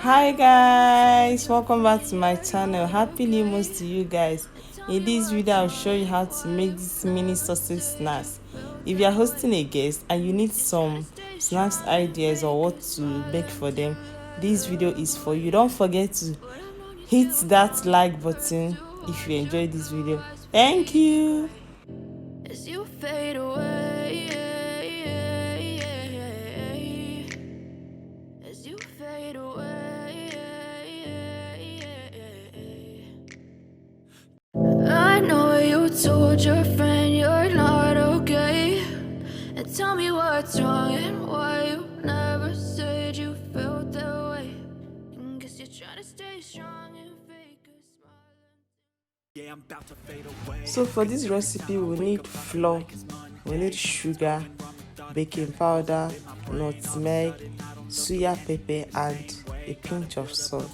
Hi guys, welcome back to my channel. Happy new month to you guys. In this video I'll show you how to make this mini sausage snacks. If you are hosting a guest and you need some snacks ideas or what to make for them, this video is for you. Don't forget to hit that like button if you enjoyed this video. Thank you. As you fade away, as you fade away, I know you told your friend you're not okay, and tell me what's wrong and why you never said you felt that way. And guess you're trying to stay strong and fake a smile. So for this recipe we need flour, we need sugar, baking powder, nutmeg, suya pepper and a pinch of salt.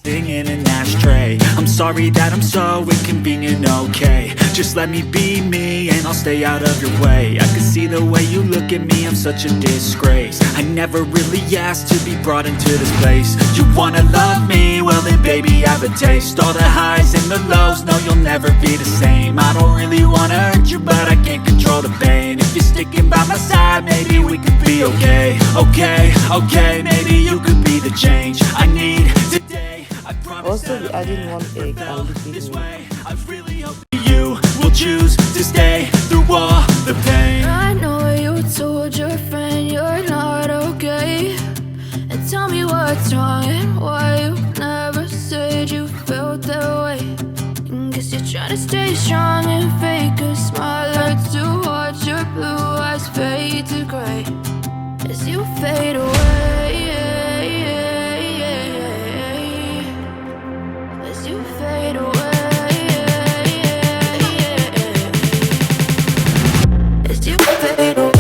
In an ashtray. I'm sorry that I'm so inconvenient, okay. Just let me be me and I'll stay out of your way. I can see the way you look at me, I'm such a disgrace. I never really asked to be brought into this place. You wanna love me? Well then baby I have a taste. All the highs and the lows, no you'll never be the same. I don't really wanna hurt you but I can't control the pain. If you're sticking by my side, maybe we could be okay. Okay, maybe you could be the change I need today. Also be adding 1 egg and liquid milk. I really hope you will choose to stay through all the pain. I know you told your friend you're not okay, and tell me what's wrong and why you never said you felt that way. And guess you're trying to stay strong and fake a smile, or to watch your blue eyes fade to gray as you fade away. As you fade away, as you fade away,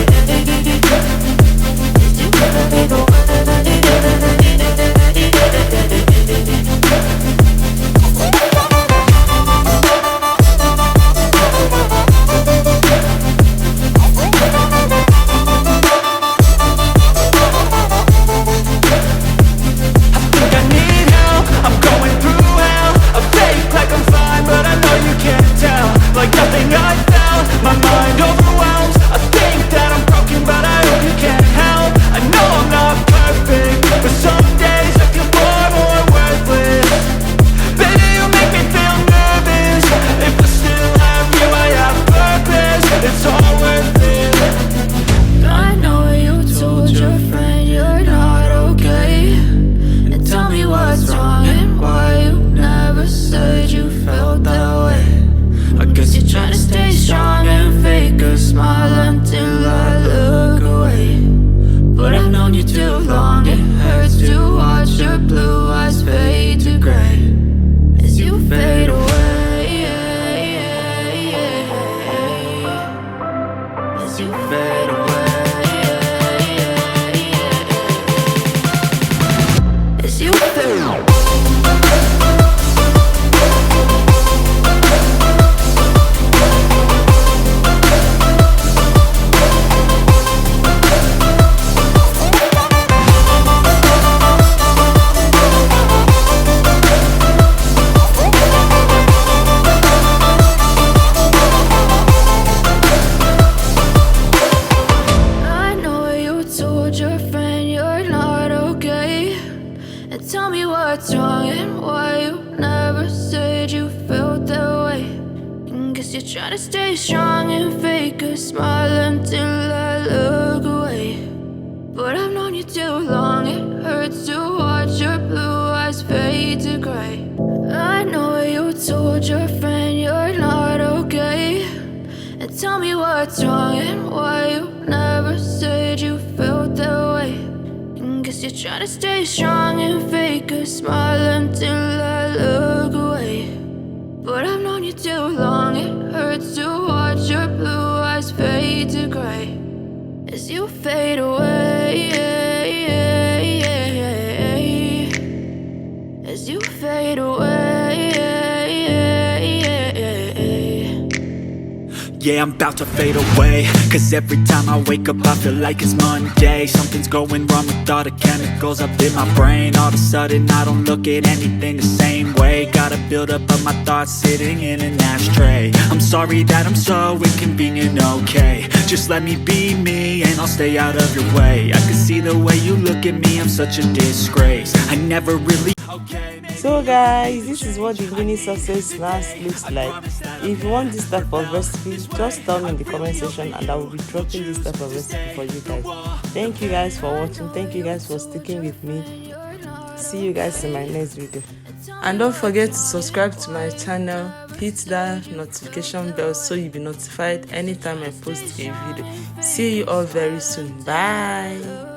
as you fade away. Try to stay strong and fake a smile until I look away. But I've known you too long, it hurts to watch your blue eyes fade to gray. I know you told your friend you're not okay, and tell me what's wrong and why you never said you felt that way. And guess you're trying to stay strong and fake a smile until I look away. But I've known you too long, it hurts to watch your blue eyes fade to gray as you fade away, as you fade away. Yeah, I'm about to fade away, cause every time I wake up I feel like it's Monday. Something's going wrong with all the chemicals up in my brain. All of a sudden I don't look at anything the same way. Gotta build up of my thoughts sitting in an ashtray. I'm sorry that I'm so inconvenient, okay. Just let me be me and I'll stay out of your way. I can see the way you look at me, I'm such a disgrace. I never really... So guys, this is what the mini success snacks looks like. If you want this type of recipe, just tell me in the comment section and I will be dropping this type of recipe for you guys. Thank you guys for watching. Thank you guys for sticking with me. See you guys in my next video. And don't forget to subscribe to my channel. Hit that notification bell so you'll be notified anytime I post a video. See you all very soon. Bye.